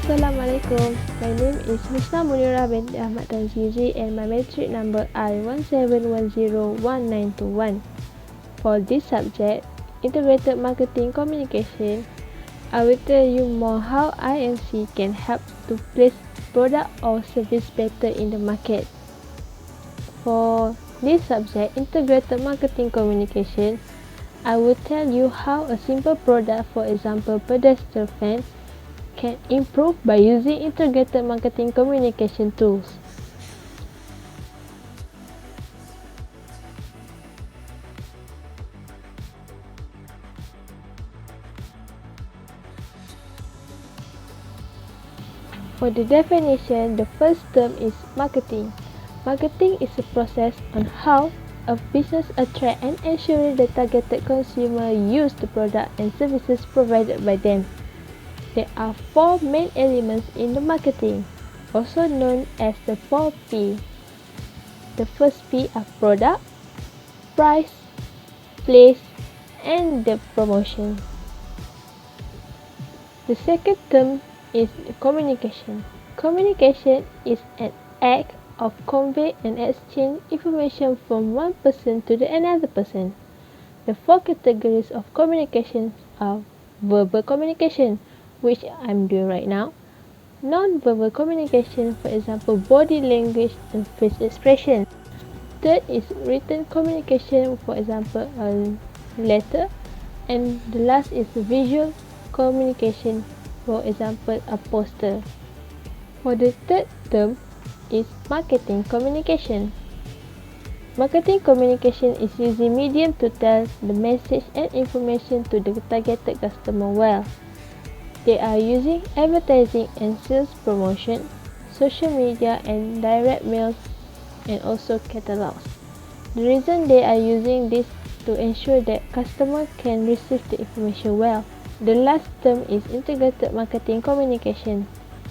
Assalamualaikum. My name is Husna Munirah binti Ahmad Tanzizi and my matric number I17101921. For this subject, Integrated Marketing Communication, I will tell you more how IMC can help to place product or service better in the market. For this subject, Integrated Marketing Communication, I will tell you how a simple product, for example, Pedestal fan, can improve by using integrated marketing communication tools. For the definition, the first term is marketing. Marketing is a process on how a business attract and ensure the targeted consumer use the product and services provided by them. There are four main elements in the marketing, also known as the 4P. The first P are product, price, place, and the promotion. The second term is communication. Communication is an act of convey and exchange information from one person to another person. The four categories of communication are verbal communication, which I'm doing right now, non-verbal communication, for example, body language and face expression. Third is written communication, for example, a letter, and the last is visual communication, for example, a poster. For the third term is marketing communication. Marketing communication is using medium to tell the message and information to the targeted customer well. They are using advertising and sales promotion, social media and direct mails, and also catalogs. The reason they are using this to ensure that customer can receive the information well. The last term is integrated marketing communication.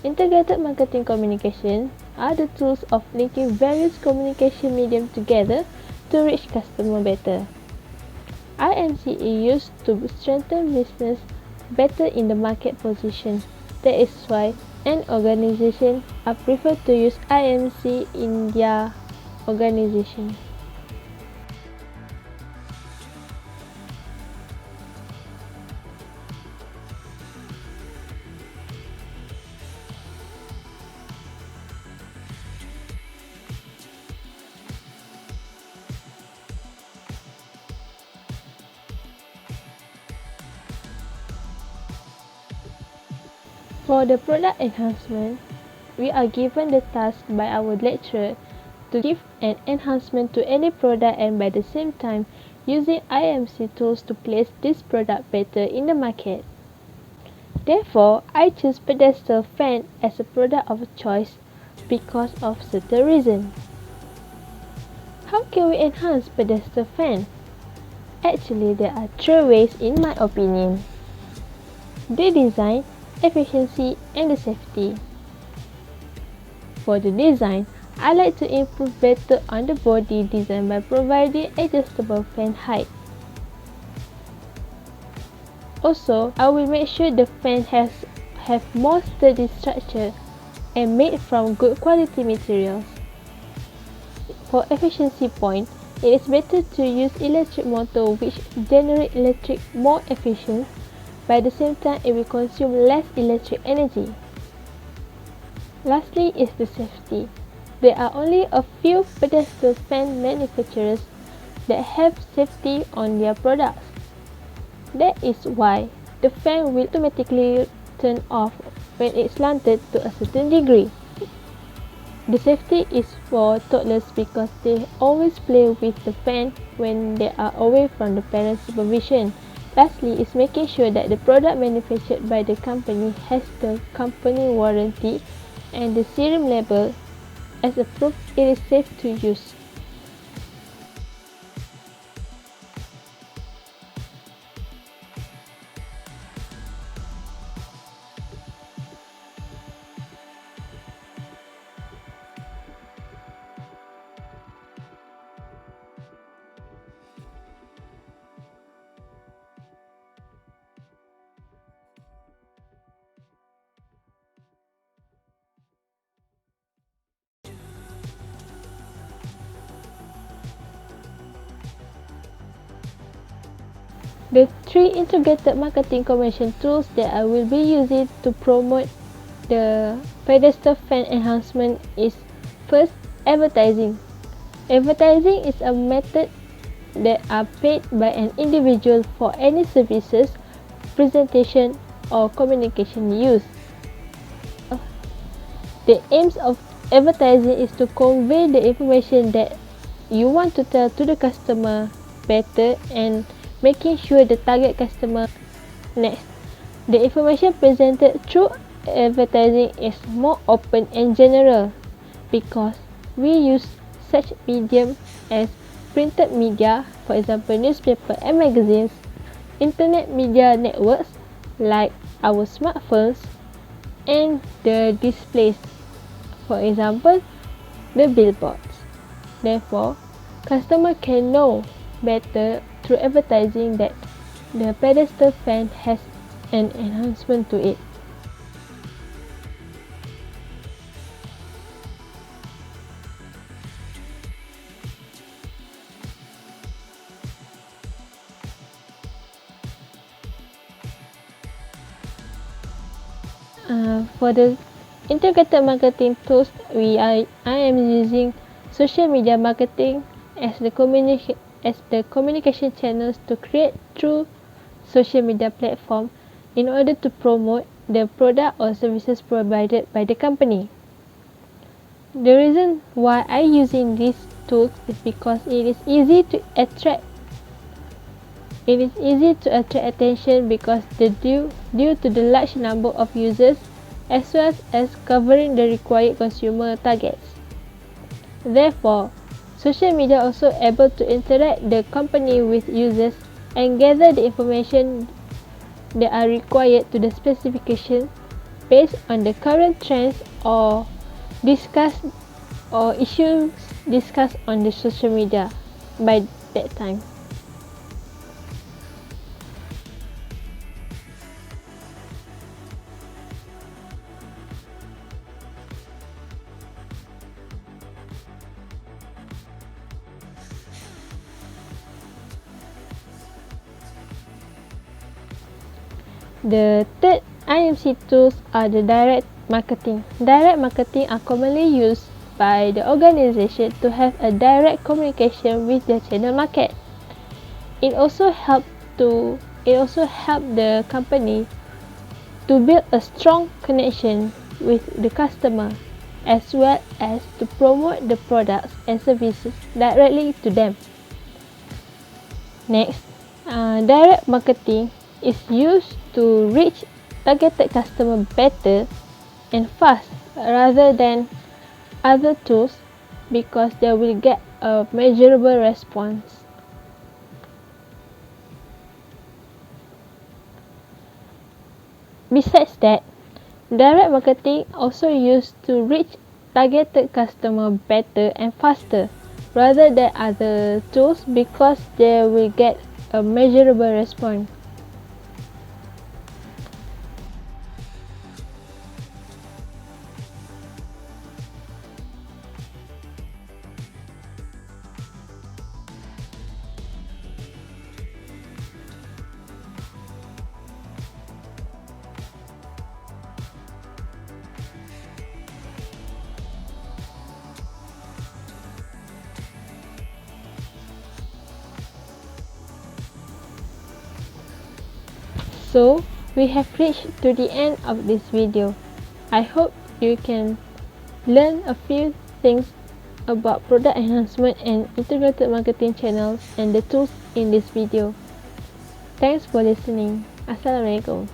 Integrated marketing communication are the tools of linking various communication mediums together to reach customer better. IMC is used to strengthen business better in the market position. That is why an organization are preferred to use IMC in their organization. For the product enhancement, we are given the task by our lecturer to give an enhancement to any product and by the same time using IMC tools to place this product better in the market. Therefore, I choose Pedestal fan as a product of choice because of certain reasons. How can we enhance Pedestal fan? Actually, there are three ways in my opinion: the design, efficiency, and the safety. For the design, I like to improve better on the body design by providing adjustable fan height. Also, I will make sure the fan have more sturdy structure and made from good quality materials. For efficiency point, it is better to use electric motor which generate electric more efficient. By the same time, it will consume less electric energy. Lastly is the safety. There are only a few pedestal fan manufacturers that have safety on their products. That is why the fan will automatically turn off when it's slanted to a certain degree. The safety is for toddlers because they always play with the fan when they are away from the parents' supervision. Lastly is making sure that the product manufactured by the company has the company warranty and the serial label as a proof it is safe to use. The three integrated marketing combination tools that I will be using to promote the Pedestal fan enhancement is first, advertising. Advertising is a method that are paid by an individual for any services, presentation, or communication used. The aims of advertising is to convey the information that you want to tell to the customer better and making sure the target customer. Next, the information presented through advertising is more open and general because we use such medium as printed media, for example newspaper and magazines, internet media networks like our smartphones, and the displays, for example the billboards. Therefore, customer can know better through advertising that the Pedestal fan has an enhancement to it. For the integrated marketing tools, I am using social media marketing as the communication channels to create through social media platform in order to promote the product or services provided by the company. The reason why I using these tools is because it is easy to attract attention because due to the large number of users as well as covering the required consumer targets. Therefore, social media also able to interact the company with users and gather the information that are required to the specification based on the current trends or issues discussed on the social media by that time. The third IMC tools are the direct marketing. Direct marketing are commonly used by the organization to have a direct communication with their channel market. It also helps the company to build a strong connection with the customer as well as to promote the products and services directly to them. Next, direct marketing is used to reach targeted customer better and fast rather than other tools because they will get a measurable response. Besides that, direct marketing also used to reach targeted customer better and faster rather than other tools because they will get a measurable response. So, we have reached to the end of this video. I hope you can learn a few things about product enhancement and integrated marketing channels and the tools in this video. Thanks for listening. Assalamualaikum.